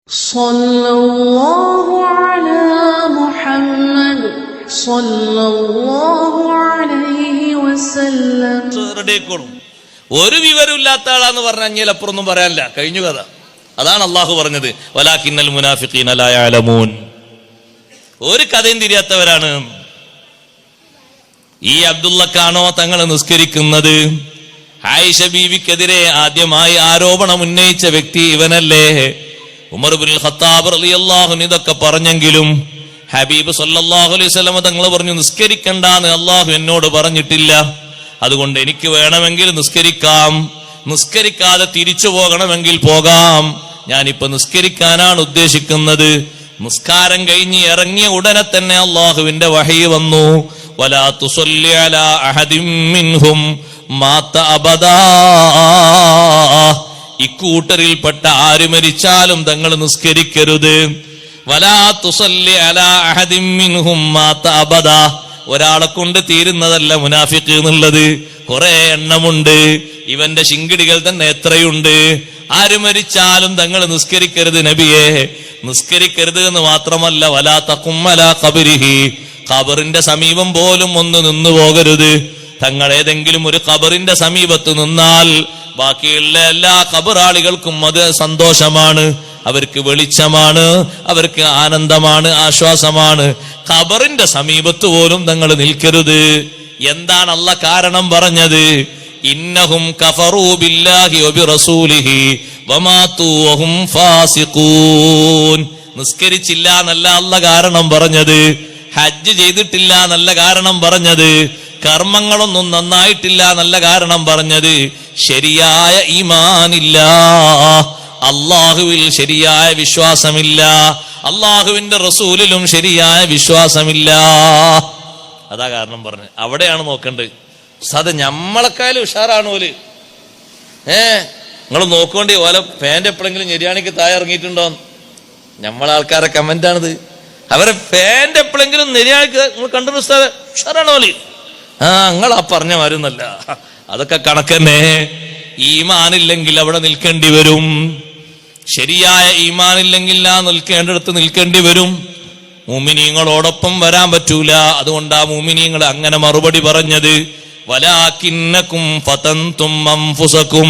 സല്ലല്ലാഹു അലാ മുഹമ്മദ് സല്ലല്ലാഹു അലൈഹി വസല്ലം. ഒരു വിവരമില്ലാത്ത ആളാന്ന് പറഞ്ഞാൽ അപ്പുറമൊന്നും പറയാനില്ല, കഴിഞ്ഞു കഥ. അതാണ് അള്ളാഹു പറഞ്ഞത്, വലാകിന്നൽ മുനാഫിഖീന ലാ യഅലമൂൻ. ഒരു കഥയും തിരിയാത്തവരാണ്. ഈ അബ്ദുള്ളക്കാണോ തങ്ങൾ നിസ്കരിക്കുന്നത്? ആയിഷ ബീവിക്കെതിരെ ആദ്യമായി ആരോപണം ഉന്നയിച്ച വ്യക്തി ഇവനല്ലേ? ഉമർ ഇബ്നുൽ ഖത്താബ് റളിയല്ലാഹു അൻഹു ഇതൊക്കെ പറഞ്ഞെങ്കിലും ഹബീബ് സല്ലല്ലാഹു അലൈഹി വസല്ലം തങ്ങൾ പറഞ്ഞു, നിസ്കരിക്കണ്ടാന്ന് അള്ളാഹു എന്നോട് പറഞ്ഞിട്ടില്ല, അതുകൊണ്ട് എനിക്ക് വേണമെങ്കിൽ നിസ്കരിക്കാം, നിസ്കരിക്കാതെ തിരിച്ചു പോകണമെങ്കിൽ പോകാം, ഞാനിപ്പോ നിസ്കരിക്കാനാണ് ഉദ്ദേശിക്കുന്നത്. നിസ്കാരം കഴിഞ്ഞ് ഇറങ്ങിയ ഉടനെ തന്നെ അള്ളാഹുവിന്റെ വഹി വന്നു, വലാ തുസല്ലി അലാ അഹദിൻ മിൻഹും മാത അബദാ. ഇക്കൂട്ടരിൽപ്പെട്ട ആര് മരിച്ചാലും തങ്ങൾ നിസ്കരിക്കരുത്. വലാ തുസല്ലി അലാ അഹദിൻ മിൻഹും മാത അബദാ. ഒരാളെ കൊണ്ട് തീരുന്നതല്ല മുനാഫിഖ് എന്നുള്ളത്, കുറെ എണ്ണമുണ്ട്. ഇവന്റെ ശിങ്കിടികൾ തന്നെ എത്രയുണ്ട്. ആര് മരിച്ചാലും തങ്ങൾ നിസ്കരിക്കരുത് നബിയെ. നിസ്കരിക്കരുത് എന്ന് മാത്രമല്ല, വലാ തഖും അലാ ഖബരിഹി, ഖബറിന്റെ സമീപം പോലും ഒന്ന് നിന്നു പോകരുത്. തങ്ങൾ ഏതെങ്കിലും ഒരു ഖബറിന്റെ സമീപത്ത് നിന്നാൽ ബാക്കിയുള്ള എല്ലാ ഖബറാളികൾക്കും അത് സന്തോഷമാണ്, അവർക്ക് വെളിച്ചമാണ്, അവർക്ക് ആനന്ദമാണ്, ആശ്വാസമാണ്. ഖബറിന്റെ സമീപത്ത് പോലും തങ്ങൾ നിൽക്കരുത്. എന്താണ് അല്ലാഹ് കാരണം പറഞ്ഞത്? ഇന്നഹും കഫറൂ ബില്ലാഹി വബിറസൂലിഹി വമാതു വഹും ഫാസിഖൂൻ. നിസ്കരിച്ചില്ല എന്നല്ല അല്ലാഹ് കാരണം പറഞ്ഞത്, ഹജ്ജ് ചെയ്തിട്ടില്ല എന്നല്ല കാരണം പറഞ്ഞത്, കർമ്മങ്ങളൊന്നും നന്നായിട്ടില്ല എന്നല്ല കാരണം പറഞ്ഞത്, ശരിയായ ഈമാനില്ല, അള്ളാഹുവിൽ ശരിയായ വിശ്വാസമില്ല, അള്ളാഹുവിന്റെ റസൂലിലും ശരിയായ വിശ്വാസമില്ല. അതാ കാരണം പറഞ്ഞത്. അവിടെയാണ് നോക്കേണ്ടത്. അത് ഞമ്മളെക്കാളും ഉഷാറാണ് ഓല്. നിങ്ങൾ നോക്കേണ്ടി ഓല ഫാൻ്റെ എപ്പോഴെങ്കിലും ഞെരിയാണിക്ക് താഴെ ഇറങ്ങിയിട്ടുണ്ടോ? നമ്മളാൾക്കാരെ കമന്റാണിത്. അവരെ ഫാൻ്റെ എപ്പോഴെങ്കിലും നെരിയാണിക്ക് നിങ്ങൾ കണ്ടു ഉസ്താദ് ഉഷാറാണ് ഓല്. നിങ്ങളാ പറഞ്ഞ വരുന്നല്ല, അതൊക്കെ കണക്കന്നെ. ഈമാനില്ലെങ്കിൽ അവിടെ നിൽക്കേണ്ടി വരും. ശരിയായ ഈമാനില്ലെങ്കിൽ ആ നിൽക്കേണ്ടടുത്ത് നിൽക്കേണ്ടി വരും. മുഅ്മിനീങ്ങളോടൊപ്പം വരാൻ പറ്റൂല. അതുകൊണ്ടാ മുഅ്മിനീങ്ങൾ അങ്ങനെ മറുപടി പറഞ്ഞത്. വലാകിന്നകും ഫതൻതും അൻഫുസകും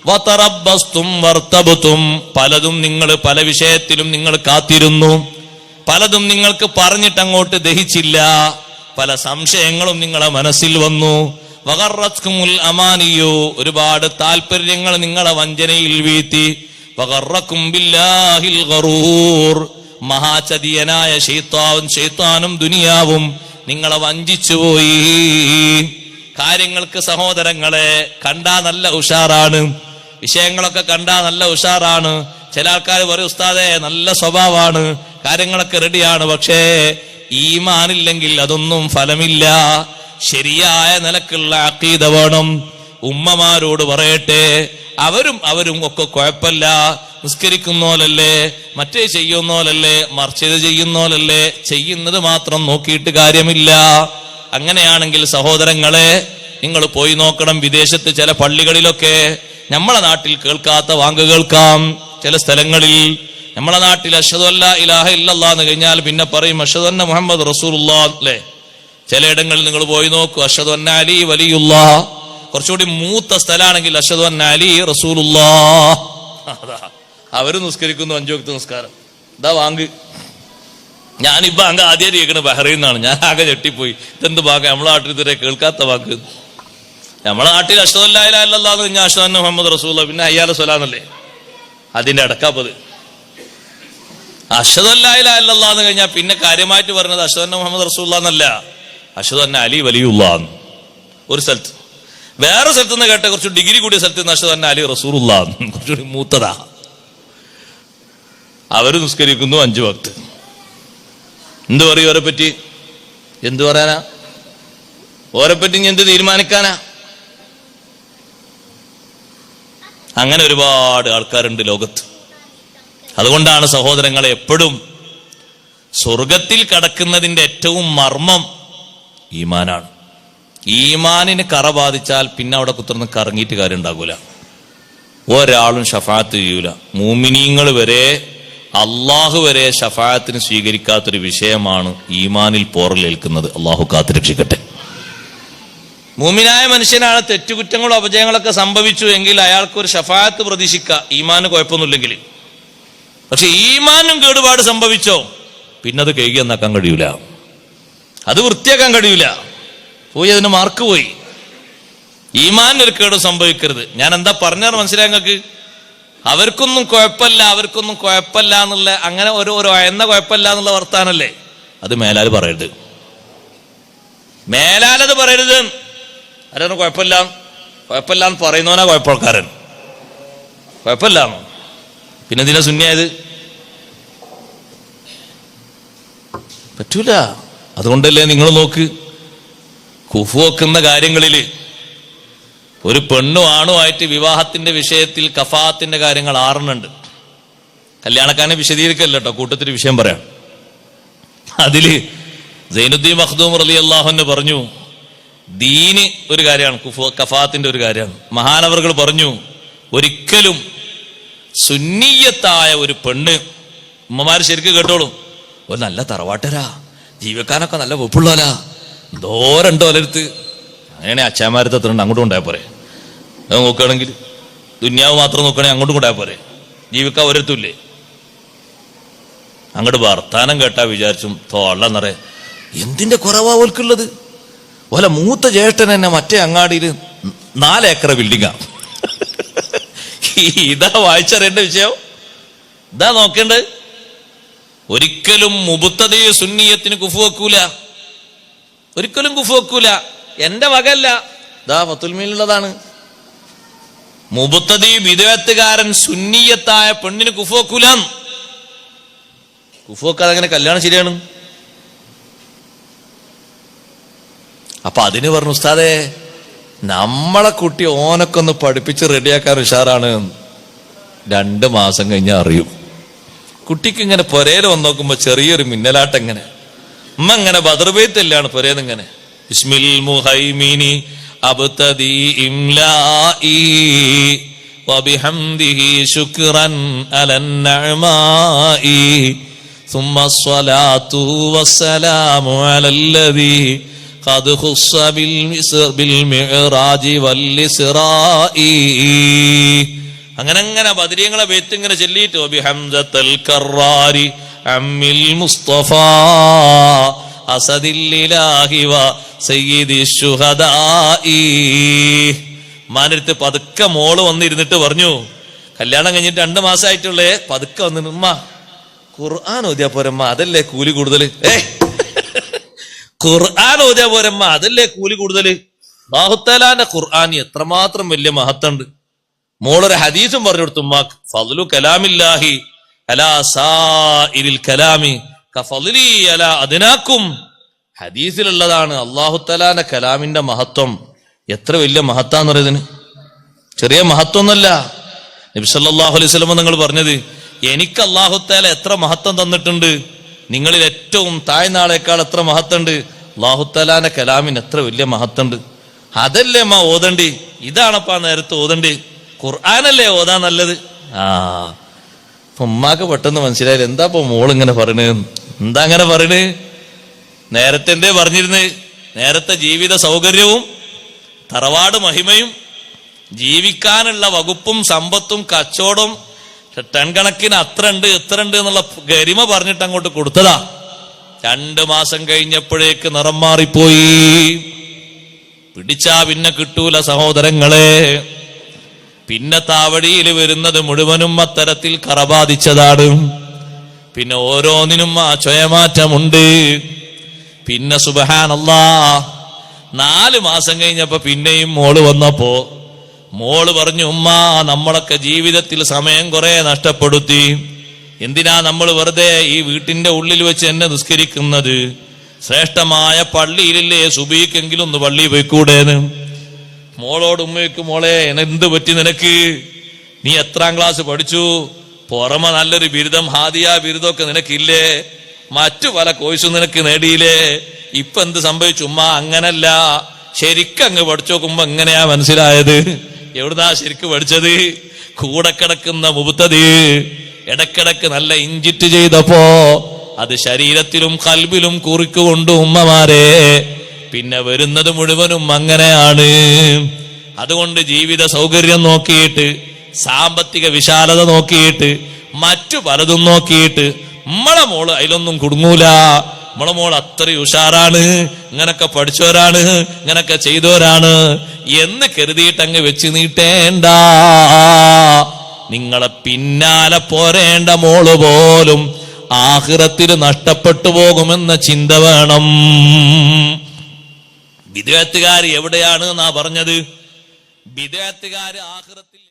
വതറബ്ബസ്തും വർതബ്തും. പലതും നിങ്ങൾ പല വിഷയത്തിലും നിങ്ങൾ കാത്തിരുന്നു, പലതും നിങ്ങൾക്ക് പറഞ്ഞിട്ട് അങ്ങോട്ട് ദഹിച്ചില്ല, പല സംശയങ്ങളും നിങ്ങളെ മനസ്സിൽ വന്നു. വഗറത്കുമുൽ അമാനിയോ, ഒരുപാട് താല്പര്യങ്ങൾ നിങ്ങളെ വഞ്ചനയിൽ വീഴ്ത്തി. വഗറക്കും ബില്ലാഹിൽ ഗറൂർ, മഹാചതിയനായ ശൈത്താനും ദുനിയാവും നിങ്ങളെ വഞ്ചിച്ചുപോയി. കാര്യങ്ങൾക്ക് സഹോദരങ്ങളെ കണ്ടാ നല്ല ഉഷാറാണ്, വിഷയങ്ങളൊക്കെ കണ്ടാ നല്ല ഉഷാറാണ്. ചില ആൾക്കാർ പറയും ഉസ്താദേ നല്ല സ്വഭാവമാണ്, കാര്യങ്ങളൊക്കെ റെഡിയാണ്, പക്ഷേ ഈമാനില്ലെങ്കിൽ അതൊന്നും ഫലമില്ല. ശരിയായ നിലക്കുള്ള അഖീദ വേണം. ഉമ്മമാരോട് പറയട്ടെ, അവരും ഒക്കെ കുഴപ്പമില്ല, നിസ്കരിക്കുന്നോലല്ലേ, മറ്റേ ചെയ്യുന്നോലല്ലേ, മറിച്ചത് ചെയ്യുന്നോലല്ലേ, ചെയ്യുന്നത് മാത്രം നോക്കിയിട്ട് കാര്യമില്ല. അങ്ങനെയാണെങ്കിൽ സഹോദരങ്ങളെ നിങ്ങൾ പോയി നോക്കണം. വിദേശത്ത് ചില പള്ളികളിലൊക്കെ നമ്മളെ നാട്ടിൽ കേൾക്കാത്ത വാങ്ക് കേൾക്കാം. ചില സ്ഥലങ്ങളിൽ നമ്മളെ നാട്ടിൽ അഷ്ഹദു അല്ലാ ഇലാഹ ഇല്ലല്ലാഹ് എന്ന് കഴിഞ്ഞാൽ പിന്നെ പറയും അഷ്ഹദു അന്ന മുഹമ്മദ് റസൂലുള്ളാഹ് അല്ലേ. ചിലയിടങ്ങളിൽ നിങ്ങൾ പോയി നോക്കൂ, അഷ്ഹദു അന്ന അലി വലിയുല്ലാഹ്. കുറച്ചുകൂടി മൂത്ത സ്ഥലമാണെങ്കിൽ അഷ്ഹദു അന്ന അലി റസൂലുള്ളാഹ്. അതാ അവര് നിസ്കരിക്കുന്നു 5 വക്ത് നിസ്കാരം. ഇതാ വാങ്ക്. ഞാനിപ്പോ അങ്ങ് ആദ്യം കേൾക്കണ ബഹ്റൈനിൽ നിന്നാണ്. ഞാൻ ആകെ ഞെട്ടിപ്പോയി. ഇതെന്ത് ഭാഗം നമ്മളെ നാട്ടിൽ ഇതുവരെ കേൾക്കാത്ത വാക്ക്. നമ്മളെ നാട്ടിൽ അഷ്ഹദു അല്ലാ ഇലാഹ ഇല്ലല്ലാഹ് എന്ന് കഴിഞ്ഞാൽ അഷ്ഹദു അന്ന മുഹമ്മദ് റസൂലുള്ളാഹ്, പിന്നെ ഹയ്യ അല സ്വലാന്നല്ലേ. അതിന്റെ അടക്കാപ്പത് അഷ്ഹദു അല്ലാ ഇലാഹ ഇല്ലല്ലാഹ് എന്ന് കഴിഞ്ഞാൽ പിന്നെ കാര്യമായിട്ട് പറഞ്ഞത് അഷ്ഹദു അന്ന മുഹമ്മദ് റസൂലുള്ളാഹ് എന്നല്ല, അഷ്ഹദു അന്ന അലി വലിയുല്ലാഹ്. ഒരു സ്ഥലത്ത്, വേറെ സ്ഥലത്ത് നിന്ന് കേട്ട കുറച്ച് ഡിഗ്രി കൂടിയ സ്ഥലത്ത് നിന്ന് അഷ്ഹദു അന്ന അലി റസൂലുള്ളാഹ്, കുറച്ചുകൂടി മൂത്തതാ. അവര് നിസ്കരിക്കുന്നു 5 വക്ത്. എന്തു പറയും ഓരെ പറ്റി? എന്തു പറയാനാ ഓരെ പറ്റി? എന്ത് തീരുമാനിക്കാനാ? അങ്ങനെ ഒരുപാട് ആൾക്കാരുണ്ട് ലോകത്ത്. അതുകൊണ്ടാണ് സഹോദരങ്ങളെ എപ്പോഴും സ്വർഗത്തിൽ കടക്കുന്നതിന്റെ ഏറ്റവും മർമ്മം ഈമാനാണ്. ഈമാനിന് കറ ബാധിച്ചാൽ പിന്നെ അവിടെ കുത്തിർന്ന് കറങ്ങിയിട്ട് കാര്യം ഉണ്ടാകൂല. ഒരാളും ഷഫാത്ത് ചെയ്യൂല. മുഅ്മിനീങ്ങൾ വരെ അള്ളാഹു വരെ ശഫാഅത്തിന് സ്വീകരിക്കാത്തൊരു വിഷയമാണ് ഈമാനിൽ പോറലേൽക്കുന്നത്. അള്ളാഹു കാത്തുരക്ഷിക്കട്ടെ. മുഅ്മിനായ മനുഷ്യനാണ് തെറ്റുകുറ്റങ്ങളും അപജയങ്ങളൊക്കെ സംഭവിച്ചു എങ്കിൽ അയാൾക്കൊരു ശഫാഅത്ത് പ്രതീക്ഷിക്കാം, ഈമാന് കുഴപ്പമൊന്നുമില്ലെങ്കിൽ. പക്ഷെ ഈമാനും കേടുപാട് സംഭവിച്ചോ പിന്നെ അത് കഴുകി എന്നാക്കാൻ കഴിയൂല, അത് വൃത്തിയാക്കാൻ കഴിയൂല. പോയി അതിന് മാർക്ക് പോയി. ഈമാനൊരു കേട് സംഭവിക്കരുത്. ഞാൻ എന്താ പറഞ്ഞാൽ മനസ്സിലായി നിങ്ങൾക്ക്? അവർക്കൊന്നും കുഴപ്പമില്ല എന്നുള്ള അങ്ങനെ ഒരു എന്ന കുഴപ്പമില്ല എന്നുള്ള വർത്താനല്ലേ, അത് മേലാൽ പറയരുത്. മേലാലത് പറയരുത്. ആരാണ് കുഴപ്പമില്ല എന്ന് പറയുന്നവനാ കുഴപ്പക്കാരൻ. കുഴപ്പമില്ലാന്നോ പിന്നെ എന്തിനാ സുന്നിയായത്? പറ്റൂല. അതുകൊണ്ടല്ലേ നിങ്ങൾ നോക്ക്, കുഫു വെക്കുന്ന കാര്യങ്ങളിൽ ഒരു പെണ്ണും ആണുമായിട്ട് വിവാഹത്തിന്റെ വിഷയത്തിൽ കഫാത്തിന്റെ കാര്യങ്ങൾ 6 ഉണ്ട്. കല്യാണക്കാരനെ വിശദീകരിക്കല്ല കേട്ടോ, കൂട്ടത്തിൽ വിഷയം പറയാം. അതില് സൈനുദ്ദീൻ മഖ്ദൂം റളിയല്ലാഹു അൻഹു പറഞ്ഞു, ദീന് ഒരു കാര്യമാണ്, കഫാത്തിന്റെ ഒരു കാര്യമാണ്. മഹാനവറുകൾ പറഞ്ഞു, ഒരിക്കലും സുന്നിയത്തായ ഒരു പെണ്ണ്, ഉമ്മമാര് ശരിക്കും കേട്ടോളൂ, ഒരു നല്ല തറവാട്ടരാ, ജീവിക്കാനൊക്കെ നല്ല വെപ്പുള്ളോലാ, എന്തോരണ്ടോ ഒലരുത്ത്, അങ്ങനെ അച്ഛാമാരത്തുണ്ട്, അങ്ങോട്ടും കൊണ്ടായ പോരെ. അത് നോക്കുകയാണെങ്കിൽ ദുന്യാവ് മാത്രം നോക്കുകയാണെങ്കിൽ അങ്ങോട്ടും കൊണ്ടായ പോരെ, ജീവിക്കാൻ ഒരിടത്തുമില്ലേ. അങ്ങോട്ട് വർത്താനം കേട്ടാ വിചാരിച്ചും തോള്ളെന്നറേ എന്തിന്റെ കുറവാ ഓൽക്കുള്ളത്. ഓല മൂത്ത ജ്യേഷ്ഠൻ തന്നെ മറ്റേ അങ്ങാടിയിൽ 4 ഏക്കർ ബിൽഡിങ്ങാ. ഇതാ വായിച്ചറിയേണ്ട വിഷയം, ഇതാ നോക്കേണ്ടത്. ഒരിക്കലും മുബത്തദി സുന്നിയത്തിന് കുഫു വെക്കൂല, ഒരിക്കലും കുഫു വെക്കൂല. എന്റെ വകല്ല, ഇതാ ഫത്തുൽമീനുള്ളതാണ്. മുബത്തദി ബിദ്അത്തുകാരൻ സുന്നിയത്തായ പെണ്ണിന് കുഫു വെക്കൂല. കുഫു വെക്കാതെ അങ്ങനെ കല്യാണം ശരിയാണ്? അപ്പൊ അതിന് പറഞ്ഞു, ഉസ്താദേ നമ്മളെ കുട്ടി ഓനൊക്കെ ഒന്ന് പഠിപ്പിച്ച് റെഡിയാക്കാൻ ഉഷാറാണ്. 2 മാസം കഴിഞ്ഞാൽ അറിയും. കുട്ടിക്ക് ഇങ്ങനെ പൊരയിൽ വന്ന് നോക്കുമ്പോ ചെറിയൊരു മിന്നലാട്ടം, ഇങ്ങനെ ഉമ്മ ഇങ്ങനെ ബദർബൈത്തല്ലാണ് പൊരേന്ന് ഇങ്ങനെ ബിസ്മിൽ മുഹൈമിനി അബ്തദി ഇംലാഇ വബിഹംദിഹി ശുക്രൻ അലൻ നഅമായി ثم الصلاة والسلام على الذي قد خص بالمعراج والإسراء. അങ്ങനെ ബദരീങ്ങളെ ബൈത്ത് ഇങ്ങനെ ചൊല്ലിയിട്ട് വബിഹംദത്തൽ കറാരി അമ്മിൽ മുസ്തഫ അസദില്ലിലാഹി വ സയ്യിദിശ് ശുഹദാഇ. മാനടുത്ത് പതുക്കെ മോള് വന്നിരുന്നിട്ട് പറഞ്ഞു, കല്യാണം കഴിഞ്ഞിട്ട് 2 മാസമായിട്ടുള്ളേ, പതുക്കെ വന്നിരുന്നു, ഉമ്മ ഖുർആൻ ഓതിയാ പോരമ്മ, അതല്ലേ കൂലി കൂടുതൽ. ഖുർആൻ ഓതിയാ പോരമ്മ, അതല്ലേ കൂലി കൂടുതൽ. അല്ലാഹു തആലാന്റെ ഖുർആൻ എത്രമാത്രം വലിയ മഹത്തുണ്ട്. മോളൊരു ഹദീസും പറഞ്ഞു കൊടുത്തു, ഉമ്മാക്ക് ഫദ്ലു കലാമില്ലാഹി അലാ സാഇരിൽ കലാമി കഫദ്ലി അലാ അദ്നാക്കും. ഹദീസിലുള്ളതാണ് അല്ലാഹു തആലാന്റെ കലാമിന്റെ മഹത്വം. എത്ര വലിയ മഹത്താന്ന് പറയുന്നതിന്, ചെറിയ മഹത്വമൊന്നുമല്ല. നബി സല്ലല്ലാഹു അലൈഹി വസല്ലം നിങ്ങൾ പറഞ്ഞത്, എനിക്ക് അല്ലാഹു തആല എത്ര മഹത്വം തന്നിട്ടുണ്ട്, നിങ്ങളിൽ ഏറ്റവും താഴ്ന്നാളേക്കാൾ എത്ര മഹത്തുണ്ട്. അല്ലാഹു തആലാന്റെ കലാമിന് എത്ര വലിയ മഹത്തുണ്ട്. അതല്ലേ അമ്മ ഓതണ്ടി, ഇതാണപ്പാ നേരത്തെ ഓതണ്ടി, ഖുർആനല്ലേ ഓതാൻ നല്ലത്. അപ്പൊ ഉമ്മാക്ക് പെട്ടെന്ന് മനസ്സിലായില്ല, എന്താ ഇപ്പൊ മോളിങ്ങനെ പറയണേ, എന്താ അങ്ങനെ പറയണേ. നേരത്തെ എന്തേ പറഞ്ഞിരുന്നേ, നേരത്തെ ജീവിത സൗകര്യവും തറവാട് മഹിമയും ജീവിക്കാനുള്ള വകുപ്പും സമ്പത്തും കച്ചവടവും ടൺ കണക്കിന് അത്ര ഉണ്ട് എന്നുള്ള ഗരിമ പറഞ്ഞിട്ട് അങ്ങോട്ട് കൊടുത്തതാ. 2 മാസം കഴിഞ്ഞപ്പോഴേക്ക് നിറം മാറിപ്പോയി. പിടിച്ചാ പിന്നെ കിട്ടൂല സഹോദരങ്ങളെ. പിന്നെ താവടിയിൽ വരുന്നത് മുഴുവനും അത്തരത്തിൽ കറബാധിച്ചതാണ്. പിന്നെ ഓരോന്നിനും ആ ചൊയമാറ്റമുണ്ട്. പിന്നെ സുബ്ഹാനല്ലാഹ് 4 മാസം കഴിഞ്ഞപ്പോ പിന്നെയും മോള് വന്നപ്പോ മോള് പറഞ്ഞു, ഉമ്മ നമ്മളൊക്കെ ജീവിതത്തിൽ സമയം കുറെ നഷ്ടപ്പെടുത്തി, എന്തിനാ നമ്മൾ വെറുതെ ഈ വീട്ടിന്റെ ഉള്ളിൽ വെച്ച് എന്നെ നിസ്കരിക്കുന്നത്, ശ്രേഷ്ഠമായ പള്ളിയിലില്ലേ, സുബഹിക്കെങ്കിലും ഒന്ന് പള്ളിയിൽ പോയിക്കൂടേന്ന്. മോളോട് ഉമ്മയ്ക്ക്, മോളെ എന്ത് പറ്റി നിനക്ക്, നീ എത്രാം ക്ലാസ് പഠിച്ചു, പുറമെ നല്ലൊരു ബിരുദം ഹാദിയ ബിരുദമൊക്കെ നിനക്കില്ലേ, മറ്റു പല കോഴ്സും നിനക്ക് നേടിയില്ലേ, ഇപ്പൊ എന്ത് സംഭവിച്ചു? ഉമ്മ അങ്ങനല്ല, ശരിക്കങ്ങ് പഠിച്ചു നോക്കുമ്പോ എങ്ങനെയാ മനസ്സിലായത്. എവിടുന്നാ ശരിക്ക് പഠിച്ചത്? കൂടെ കിടക്കുന്ന മുബത്തദി ഇടക്കിടക്ക് നല്ല ഇഞ്ചിറ്റ് ചെയ്തപ്പോ അത് ശരീരത്തിലും കൽബിലും കുറിക്കുകൊണ്ട് ഉമ്മമാരെ പിന്നെ വരുന്നത് മുഴുവനും അങ്ങനെയാണ്. അതുകൊണ്ട് ജീവിത സൗകര്യം നോക്കിയിട്ട്, സാമ്പത്തിക വിശാലത നോക്കിയിട്ട്, മറ്റു പലതും നോക്കിയിട്ട് നമ്മളെ മോള് അതിലൊന്നും കുടുങ്ങൂല, നമ്മളെ മോൾ അത്രയും ഉഷാറാണ്, ഇങ്ങനൊക്കെ പഠിച്ചവരാണ്, ഇങ്ങനൊക്കെ ചെയ്തവരാണ് എന്ന് കരുതിയിട്ട് അങ്ങ് വെച്ച് നീട്ടേണ്ട. നിങ്ങളെ പിന്നാലെ പോരേണ്ട മോള് പോലും ആഖിറത്തിൽ നഷ്ടപ്പെട്ടു പോകുമെന്ന ചിന്ത വേണം. ബിദ്അത്തുകാർ എവിടെയാണ് എന്നാ പറഞ്ഞത്? ബിദ്അത്തുകാർ ആഖിറത്തിൽ